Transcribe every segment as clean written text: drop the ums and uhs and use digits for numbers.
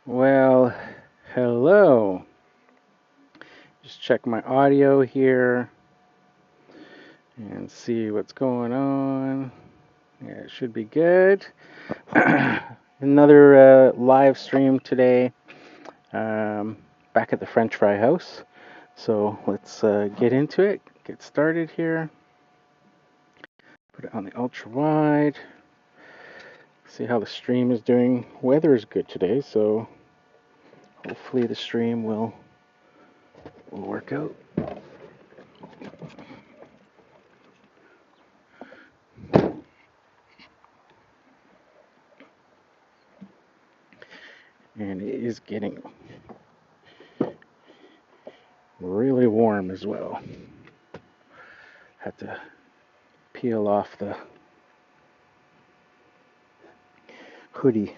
Well, hello. Just check my audio here and see what's going on. Yeah, it should be good. Another live stream today, back at the French Fry House. So let's get into it, get started here. Put it on the ultra wide. See how the stream is doing. Weather is good today, so hopefully the stream will work out. And it is getting really warm as well. Had to peel off the hoodie.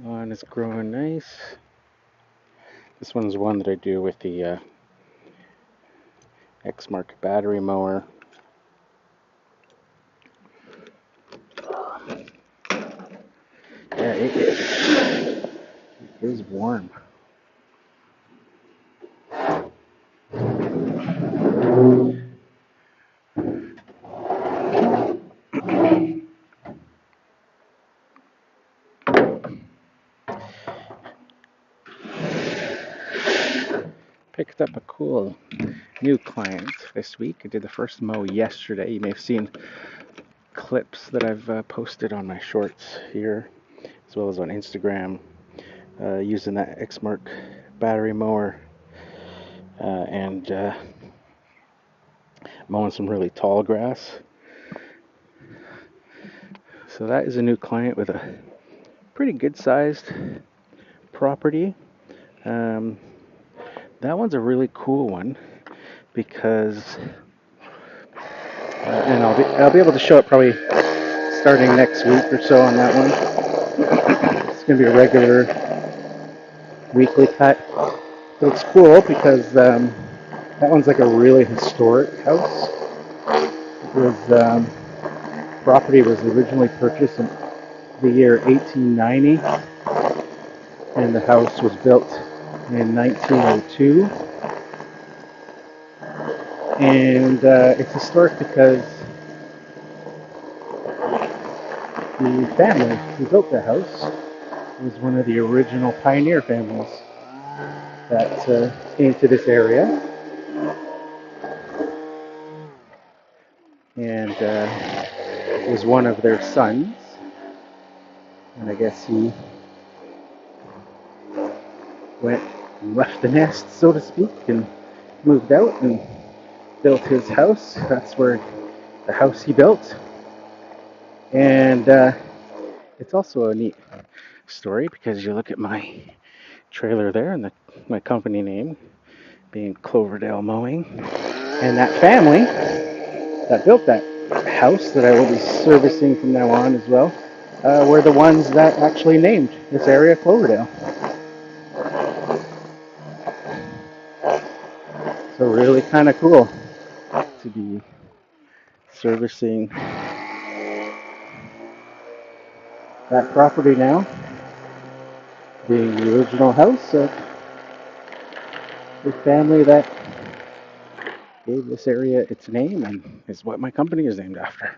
Lawn is growing nice. This one's one that I do with the X-Mark battery mower. Yeah, it is warm. Picked up a cool new client this week. I did the first mow yesterday. You may have seen clips that I've posted on my shorts here, as well as on Instagram, using that X-Mark battery mower and mowing some really tall grass. So that is a new client with a pretty good sized property. That one's a really cool one because, and I'll be able to show it probably starting next week or so on that one. It's gonna be a regular weekly cut, but it's cool because that one's like a really historic house. It was property was originally purchased in the year 1890, and the house was built in 1902. And it's historic because the family who built the house was one of the original pioneer families that came to this area. And it was one of their sons. And I guess he went and left the nest, so to speak, and moved out and built his house. That's where the house he built. And it's also a neat story because you look at my trailer there and my company name being Cloverdale Mowing, and that family that built that house that I will be servicing from now on as well were the ones that actually named this area Cloverdale. So really kind of cool to be servicing that property now, being the original house of the family that gave this area its name and is what my company is named after.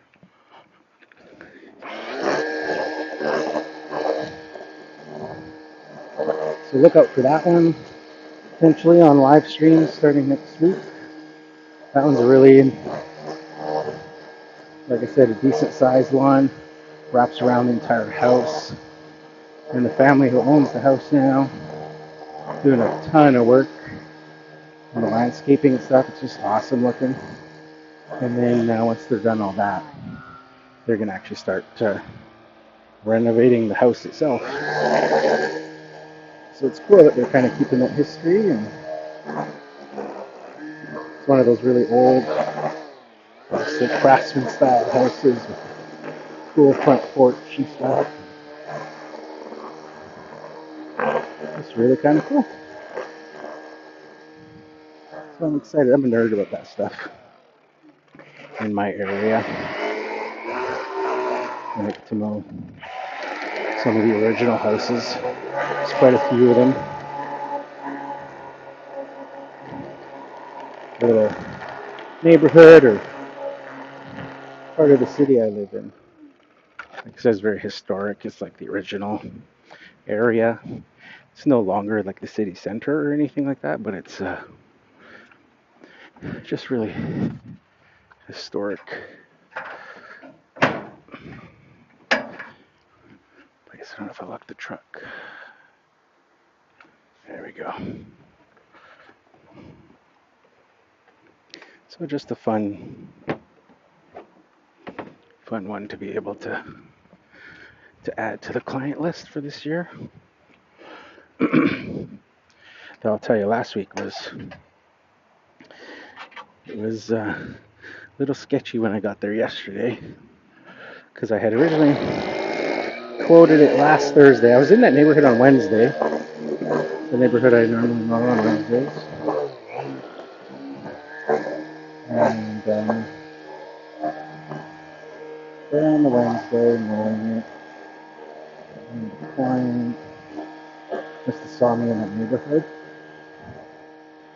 So look out for that one potentially on live streams starting next week. That one's a really, like I said, a decent sized lawn, wraps around the entire house. And the family who owns the house now doing a ton of work on the landscaping and stuff. It's just awesome looking. And then once they're done all that, they're going to actually start renovating the house itself. So it's cool that they're kind of keeping that history, and it's one of those really old, craftsman style houses with school front porch and stuff. It's really kind of cool. So I'm excited. I'm a nerd about that stuff in my area. I like to mow some of the original houses. There's quite a few of them. The neighborhood or part of the city I live in. Like I said, it's very historic. It's like the original area. It's no longer like the city center or anything like that, but it's just really historic place. I don't know if I locked the truck. There we go. So just a fun one to be able to add to the client list for this year. Though I'll tell you, last week was a little sketchy when I got there yesterday, because I had originally quoted it last Thursday. I was in that neighborhood on Wednesday, the neighborhood I normally mow on Wednesdays, and there on the Wednesday mowing it, and the client must have saw me in that neighborhood.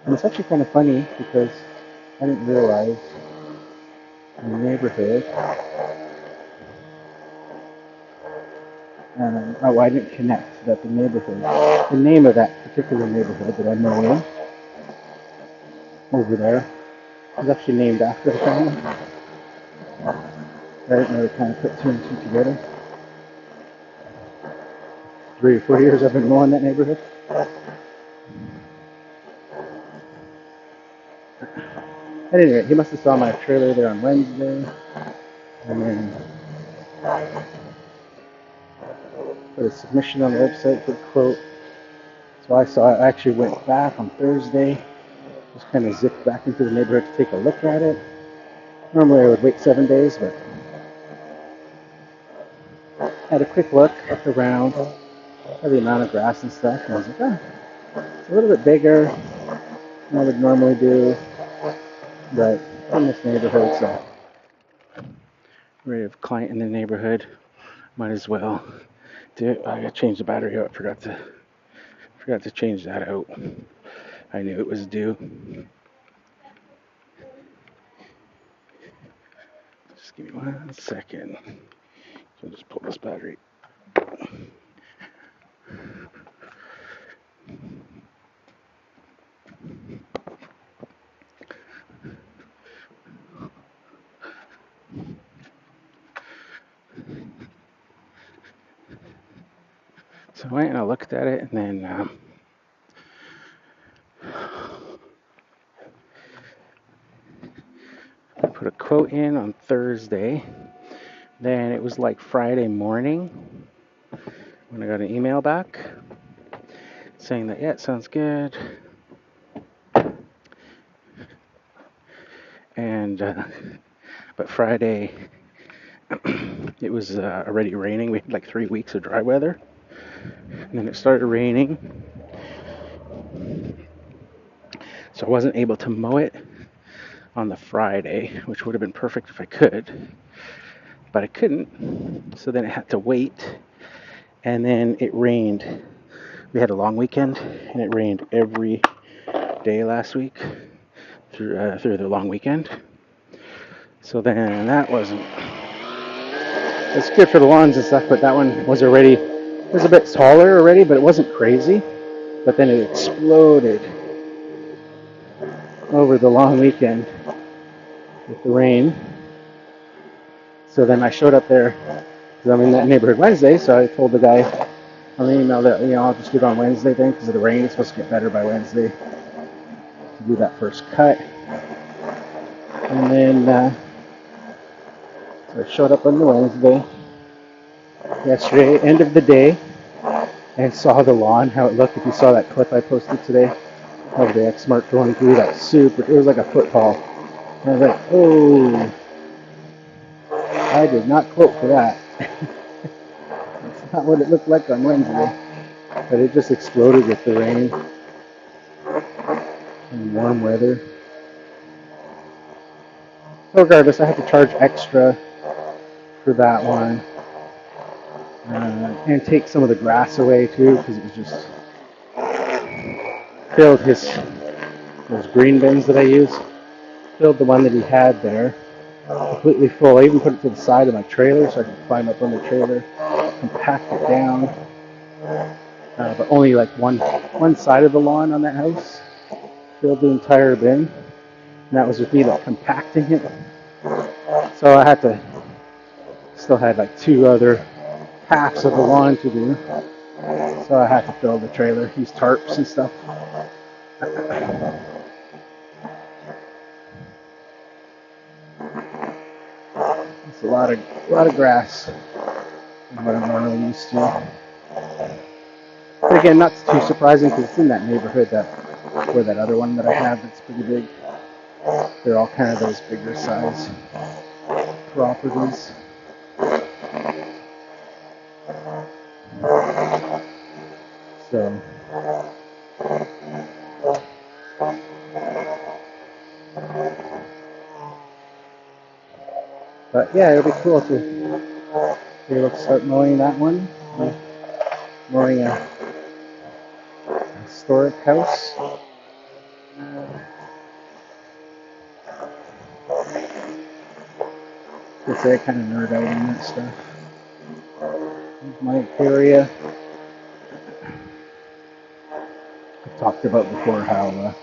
And it's actually kind of funny because I didn't realize in the neighborhood, I didn't connect that the neighborhood, the name of that particular neighborhood that I know in over there, was actually named after the family. I didn't really kind of put two and two together. 3 or 4 years I've been mowing that neighborhood. At any rate, he must have saw my trailer there on Wednesday, and then put a submission on the website for the quote. So I actually went back on Thursday, just kind of zipped back into the neighborhood to take a look at it. Normally I would wait 7 days, but had a quick look around at the amount of grass and stuff, and I was like, it's a little bit bigger than I would normally do, but in this neighborhood, so we have a client in the neighborhood, might as well do it. I gotta change the battery out. Forgot to change that out. I knew it was due. Just give me 1 second. So just pull this battery. So I went and I looked at it, and then I put a quote in on Thursday. Then it was like Friday morning when I got an email back saying that, yeah, it sounds good. And but Friday it was already raining. We had like 3 weeks of dry weather, and then it started raining, so I wasn't able to mow it on the Friday, which would have been perfect if I could, but I couldn't. So then it had to wait, and then it rained. We had a long weekend, and it rained every day last week through the long weekend. So then that wasn't. It's good for the lawns and stuff, but that one was a bit taller already, but it wasn't crazy. But then it exploded over the long weekend with the rain. So then I showed up there because I'm in that neighborhood Wednesday. So I told the guy on the email that I'll just do it on Wednesday then because of the rain. It's supposed to get better by Wednesday to do that first cut. And then so I showed up on the Wednesday yesterday, end of the day, and saw the lawn, how it looked. If you saw that clip I posted today of the X-Mark going through, that it was like a foot tall. And I was like, oh, I did not quote for that. It's not what it looked like on Wednesday, but it just exploded with the rain and warm weather. Regardless, I had to charge extra for that one, and take some of the grass away too, because it was just filled those green bins that I use. Filled the one that he had there completely full. I even put it to the side of my trailer so I could climb up on the trailer, compact it down. But only like one side of the lawn on that house filled the entire bin, and that was with me like compacting it. So I still had like two other halves of the lawn to do. So I had to fill the trailer, use tarps and stuff. It's a lot of grass than what I'm normally used to. But again, not too surprising because it's in that neighborhood where that other one that I have that's pretty big. They're all kind of those bigger size properties. So but yeah, it'll be cool to be able to start mowing that one. Mowing a historic house. I'd say I kind of nerd out on that stuff. Here's my area. I've talked about before how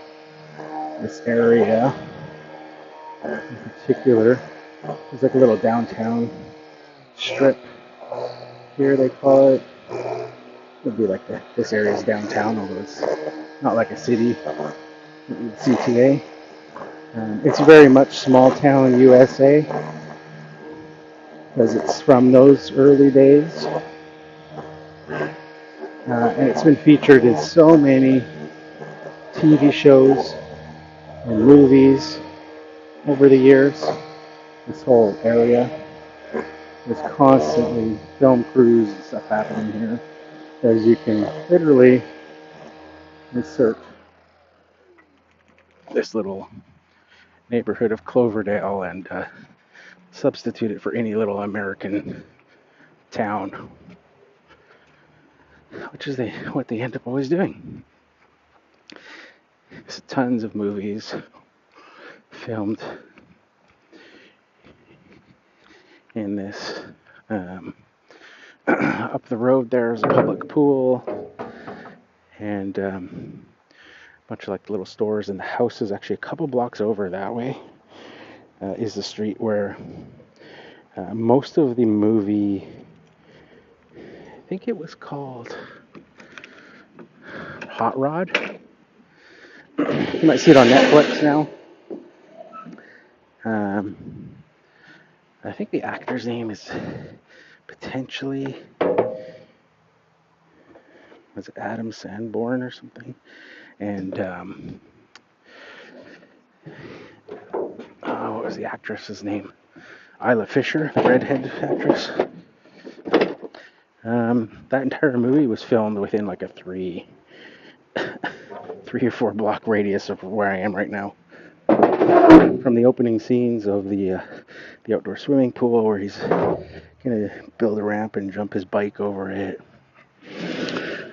this area in particular is like a little downtown strip. Here they call it. It would be like this area is downtown, although it's not like a city that you'd see today. It's very much small town USA because it's from those early days. And it's been featured in so many TV shows and movies over the years. This whole area. There's constantly film crews and stuff happening here, as you can literally insert this little neighborhood of Cloverdale and substitute it for any little American town, which is what they end up always doing. There's tons of movies filmed in this. Up the road there's a public pool and a bunch of like little stores, and the house is actually a couple blocks over that way is the street where most of the movie, I think it was called Hot Rod. You might see it on Netflix now. I think the actor's name is potentially, was it Adam Sanborn or something? And what was the actress's name? Isla Fisher, the redhead actress. That entire movie was filmed within like a 3 or 4 block radius of where I am right now. From the opening scenes of the outdoor swimming pool where he's gonna build a ramp and jump his bike over it,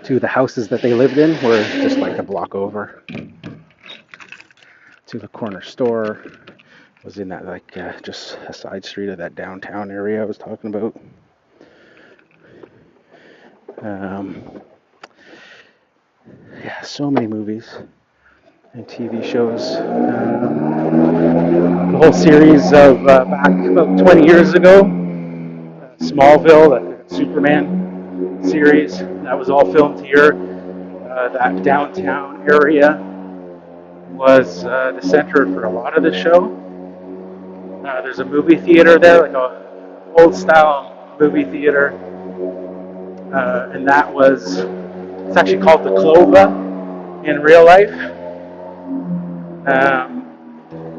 to the houses that they lived in were just like a block over, to the corner store was in that like just a side street of that downtown area I was talking about. Yeah, so many movies and TV shows. The whole series of back about 20 years ago, Smallville, the Superman series, that was all filmed here. That downtown area was the center for a lot of the show. There's a movie theater there, like a old style movie theater, and it's actually called the Clova in real life.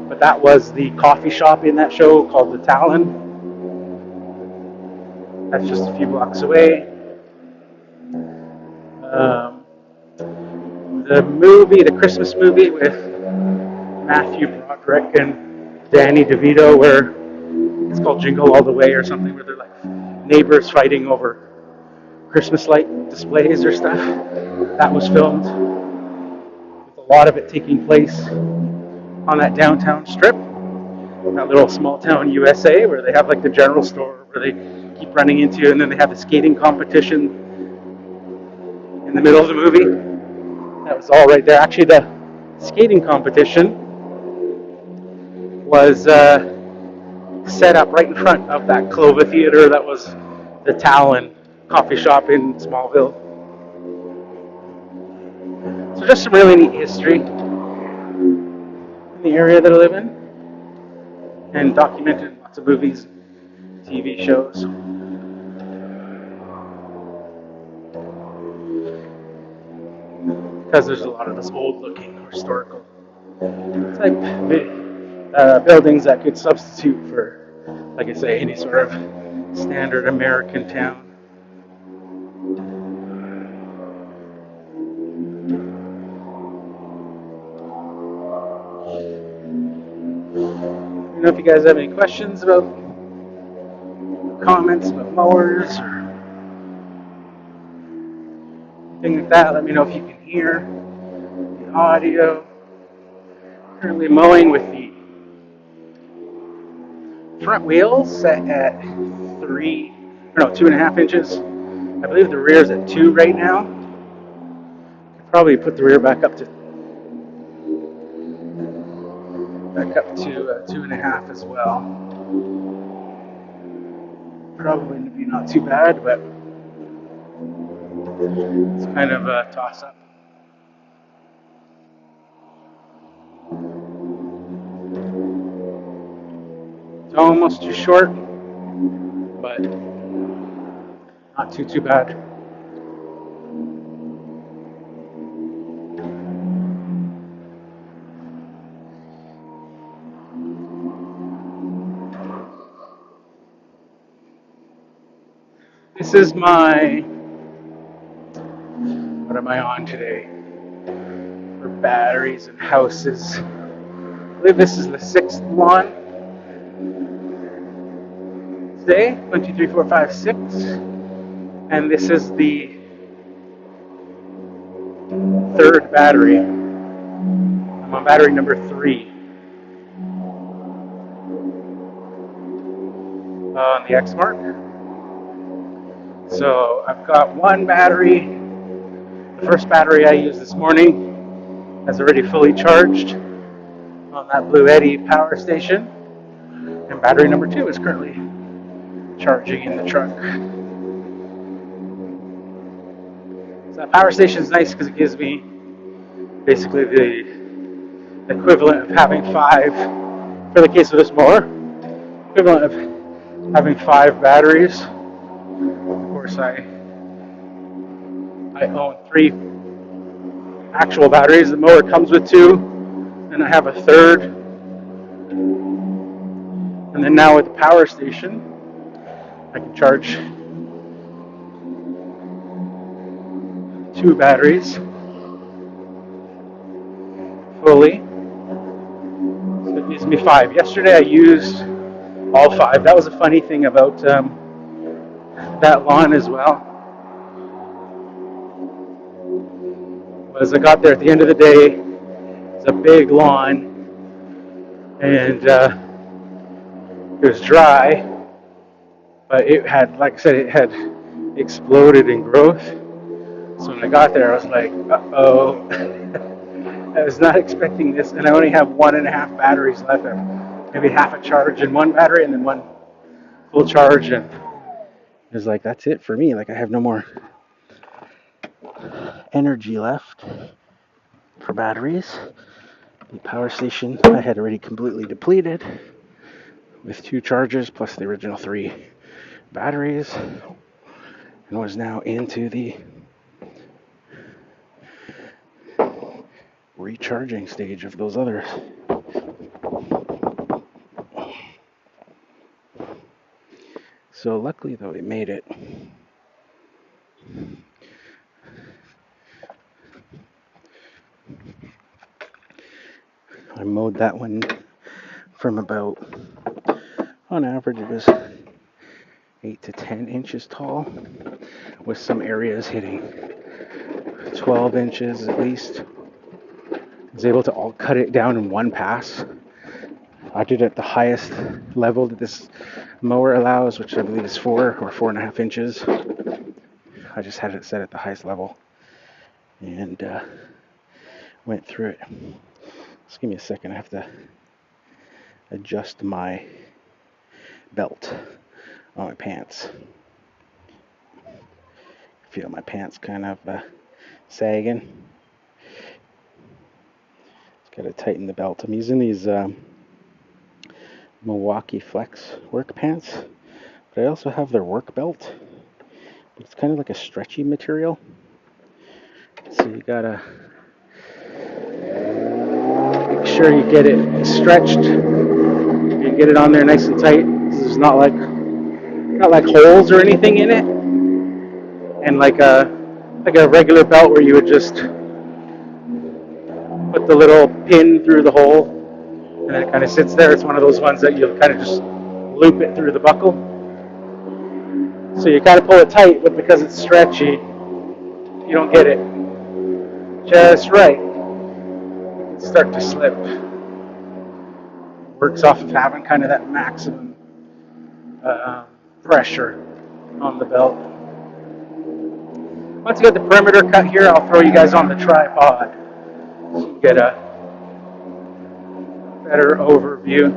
But that was the coffee shop in that show called the Talon. That's just a few blocks away. Um, the Christmas movie with Matthew Broderick and Danny DeVito, where it's called Jingle All the Way or something, where they're like neighbors fighting over Christmas light displays or stuff. That was filmed, with a lot of it taking place on that downtown strip, that little small town USA, where they have like the general store where they keep running into, and then they have the skating competition in the middle of the movie. That was all right there. Actually, the skating competition was set up right in front of that Clova Theater that was the Talon coffee shop in Smallville. So just some really neat history in the area that I live in, and documented in lots of movies, TV shows. Because there's a lot of this old-looking historical type buildings that could substitute for, like I say, any sort of standard American town. I don't know if you guys have any questions about comments about mowers or anything like that. Let me know if you can hear the audio. Currently mowing with the front wheels set at 2.5 inches. I believe the rear's at 2 right now. Probably put the rear back up to 2.5 as well. Probably not too bad, but it's kind of a toss-up. It's almost too short, but not too bad. This is what am I on today? For batteries and houses. I believe this is the 6th one today. 1, 2, 3, 4, 5, 6. And this is the 3rd battery. I'm on battery number 3 on the X Mark. So I've got one battery. The first battery I used this morning has already fully charged on that Blue Eddy power station. And battery number 2 is currently charging in the truck. So that power station is nice because it gives me basically the equivalent of having 5, for the case of this mower, equivalent of having 5 batteries. Of course, I own 3 actual batteries. The mower comes with 2, and I have a 3rd. And then now with the power station, I can charge 2 batteries fully. So it gives me 5. Yesterday I used all 5. That was a funny thing about that lawn as well. Was I got there at the end of the day, it's a big lawn, and it was dry, but it had, like I said, it had exploded in growth. So when I got there, I was like, uh-oh. I was not expecting this, and I only have 1.5 batteries left. Maybe half a charge in one battery and then one full charge, and it was like, that's it for me. Like, I have no more energy left for batteries. The power station I had already completely depleted with 2 chargers plus the original 3 batteries, and was now into the recharging stage of those others. So luckily though, it made it. I mowed that one from about, on average it was 8 to 10 inches tall, with some areas hitting 12 inches at least. I was able to all cut it down in one pass. I did it at the highest level that this mower allows, which I believe is 4 or 4.5 inches. I just had it set at the highest level and went through it. Just give me a second. I have to adjust my belt on my pants. Feel my pants kind of sagging. Just gotta tighten the belt. I'm using these Milwaukee Flex work pants, but I also have their work belt. But it's kind of like a stretchy material, so you gotta make sure you get it stretched. You get it on there nice and tight. There's not like holes or anything in it, and like a regular belt where you would just put the little pin through the hole and it kind of sits there. It's one of those ones that you'll kind of just loop it through the buckle. So you kind of pull it tight, but because it's stretchy, you don't get it just right. You start to slip. Works off of having kind of that maximum pressure on the belt. Once you get the perimeter cut here, I'll throw you guys on the tripod so you get a better overview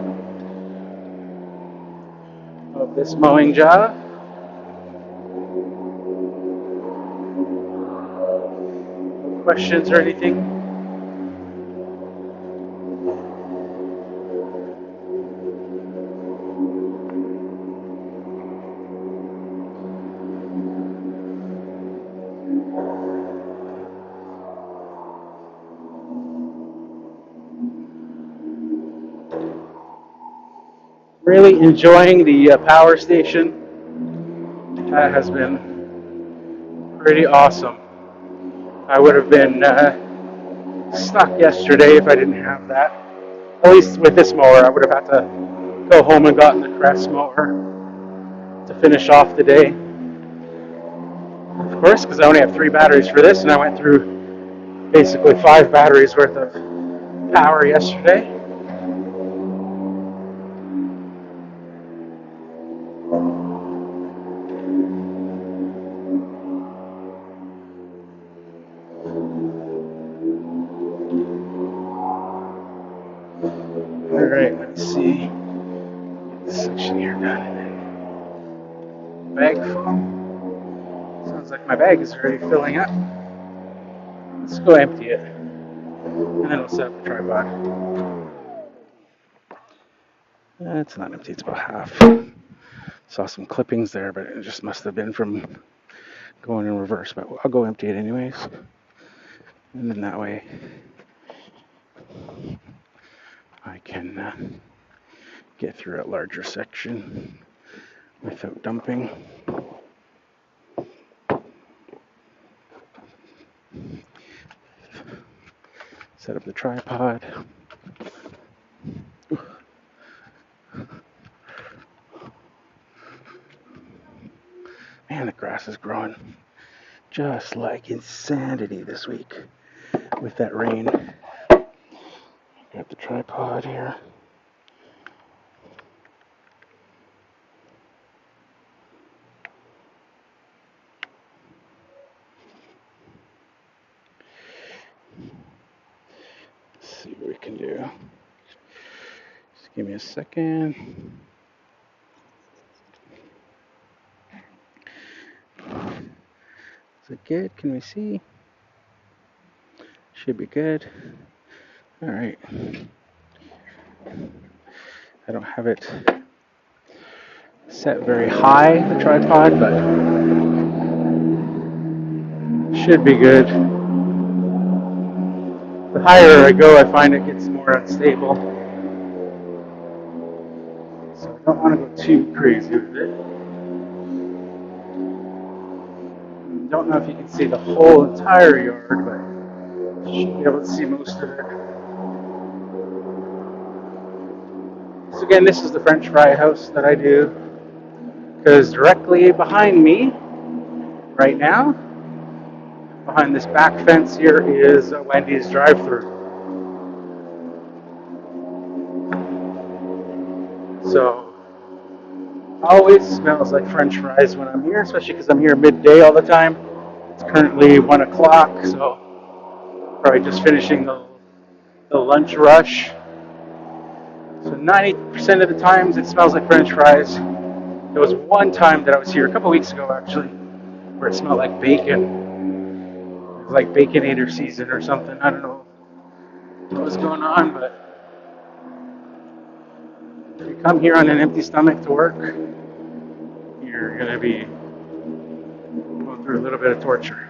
of this mowing job. Questions or anything? Really enjoying the power station. That has been pretty awesome. I would have been stuck yesterday if I didn't have that. At least with this mower, I would have had to go home and gotten the Crest mower to finish off the day. Of course, because I only have 3 batteries for this, and I went through basically 5 batteries worth of power yesterday. Alright, let's see. Get this section here done. Bag full. Sounds like my bag is already filling up. Let's go empty it. And then we'll set up the tripod. It's not empty, it's about half. Saw some clippings there, but it just must have been from going in reverse. But I'll go empty it anyways. And then that way I can get through a larger section without dumping. Set up the tripod. Man, the grass is growing just like insanity this week with that rain. Grab the tripod here. Let's see what we can do. Just give me a second. Is it good? Can we see? Should be good. All right. I don't have it set very high, the tripod, but should be good. The higher I go, I find it gets more unstable. So I don't want to go too crazy with it. don't know if you can see the whole entire yard, but you should be able to see most of it. So again, this is the French fry house that I do, because directly behind me, right now, behind this back fence here is a Wendy's drive-thru. So always smells like French fries when I'm here, especially because I'm here midday all the time. It's currently 1 o'clock, so probably just finishing the lunch rush. So 90% of the times it smells like French fries. There was one time that I was here a couple weeks ago actually, where it smelled like bacon. It was like Baconator season or something. I don't know what was going on, but if you come here on an empty stomach to work, you're going to be going through a little bit of torture.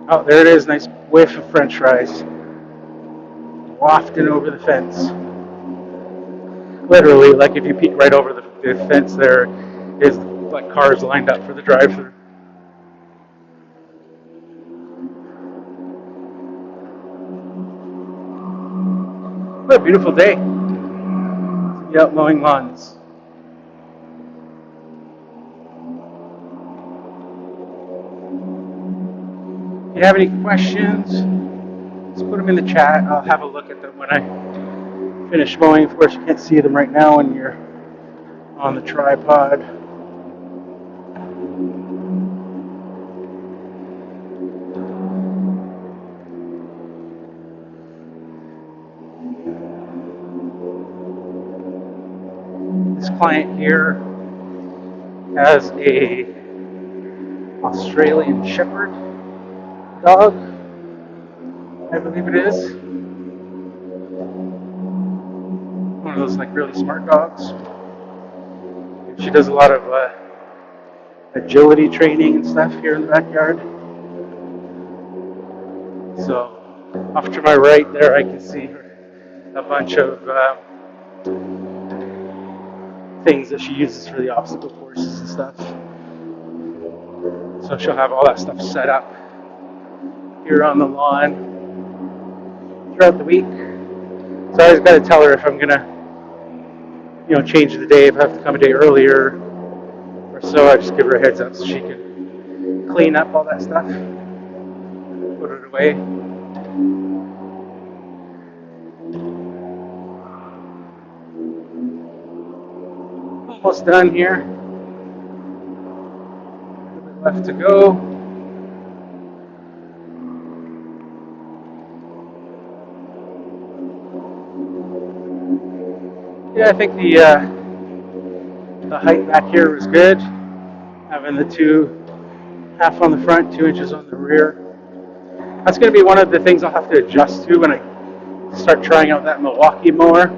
Oh, there it is. Nice whiff of French fries wafting over the fence. Literally, like if you peek right over the fence, there is like cars lined up for the drive-thru. What a beautiful day. Be out mowing lawns. If you have any questions, just put them in the chat. I'll have a look at them when I finish mowing. Of course, you can't see them right now when you're on the tripod. This client here has a Australian Shepherd dog, I believe it is. One of those like really smart dogs. She does a lot of agility training and stuff here in the backyard. So off to my right there, I can see a bunch of things that she uses for the obstacle courses and stuff. So she'll have all that stuff set up here on the lawn throughout the week. So I always got to tell her if I'm gonna, change the day, if I have to come a day earlier or so. I just give her a heads up so she can clean up all that stuff, put it away. Almost done here. A little bit left to go. Yeah, I think the height back here was good. Having the half on the front, 2 inches on the rear. That's going to be one of the things I'll have to adjust to when I start trying out that Milwaukee mower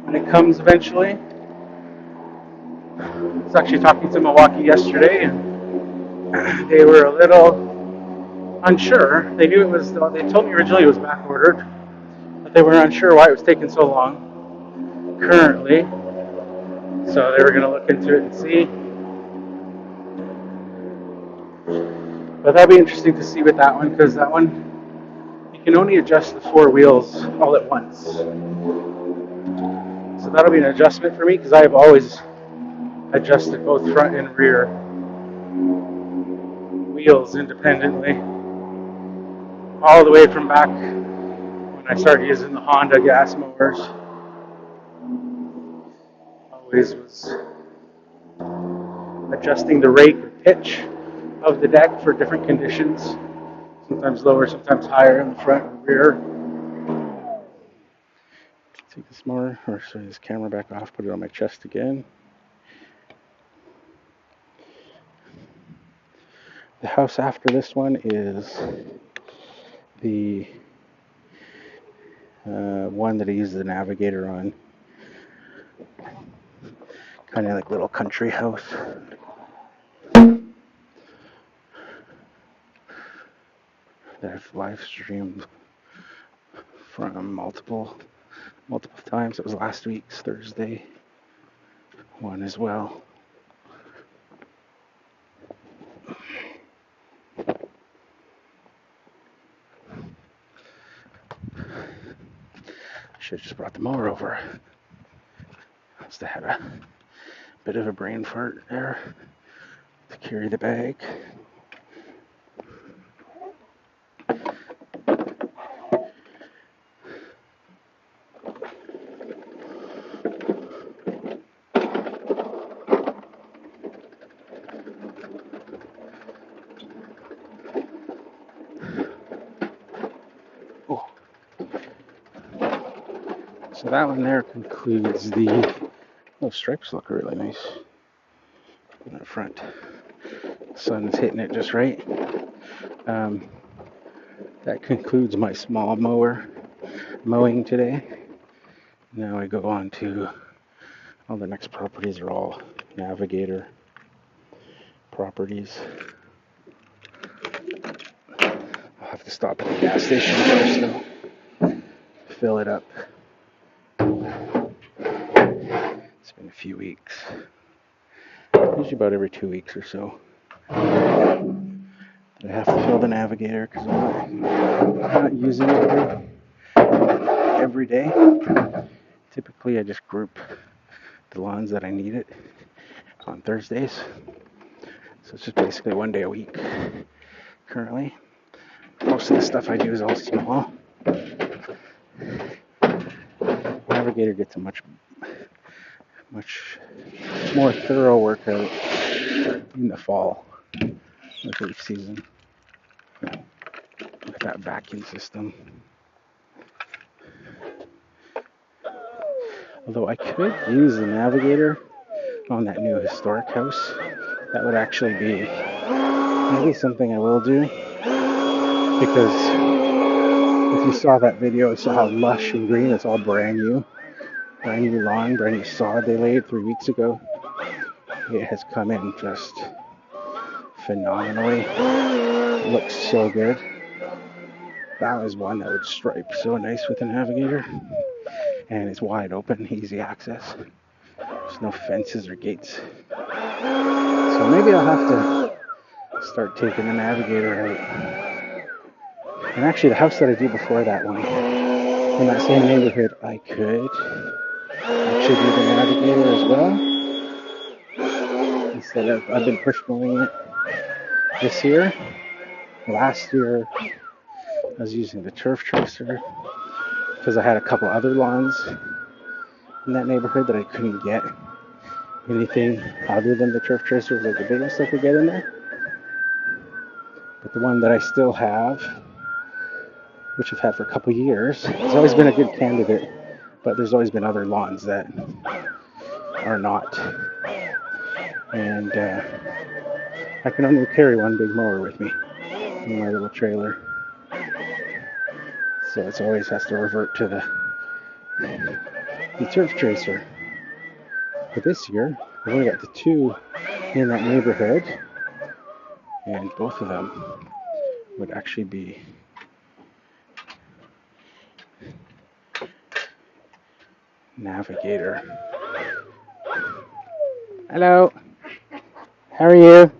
when it comes eventually. I was actually talking to Milwaukee yesterday, and they were a little unsure. They knew it was. They told me originally it was back ordered, but they were unsure why it was taking so long currently. So they were going to look into it and see. But that'll be interesting to see with that one, because that one you can only adjust the 4 wheels all at once. So that'll be an adjustment for me, because I have always adjusted both front and rear wheels independently, all the way from back when I started using the Honda gas mowers. Always was adjusting the rate or pitch of the deck for different conditions, sometimes lower, sometimes higher in the front and rear. Take this mower, or sorry, this camera back off, put it on my chest again. The house after this one is the one that I use the navigator on. Kind of like little country house. That I've live streamed from multiple times. It was last week's Thursday one as well. have just brought the mower over. Must have had a bit of a brain fart there to carry the bag. Oh. So that one there concludes the... Oh, stripes look really nice in the front. Sun's hitting it just right. That concludes my small mowing today. Now I go on to all the next properties are all Navigator properties. I'll have to stop at the gas station first though. Fill it up. It's been a few weeks. Usually about every 2 weeks or so. I have to fill the Navigator because I'm not using it every day. Typically I just group the lawns that I need it on Thursdays. So it's just basically 1 day a week currently. Most of the stuff I do is all small. Navigator gets a much more thorough workout in the fall with leaf season with that vacuum system. Although I could use the Navigator on that new historic house. That would actually be maybe something I will do, because if you saw that video, you saw how lush and green. It's all brand new lawn, brand new sod they laid 3 weeks ago. It has come in just phenomenally. It looks so good. That was one that would stripe so nice with the Navigator, and it's wide open, easy access. There's no fences or gates. So maybe I'll have to start taking the Navigator out. And actually the house that I do before that one, in that same neighborhood, I could actually do the Navigator as well. Instead of, I've been push mowing it this year. Last year I was using the turf tracer because I had a couple other lawns in that neighborhood that I couldn't get anything other than the turf tracer, like the biggest I could get in there. But the one that I still have, which I've had for a couple years, has always been a good candidate, but there's always been other lawns that are not. And I can only carry one big mower with me in my little trailer. So it always has to revert to the turf tracer. But this year, I've only got the two in that neighborhood, and both of them would actually be Navigator. Hello. How are you?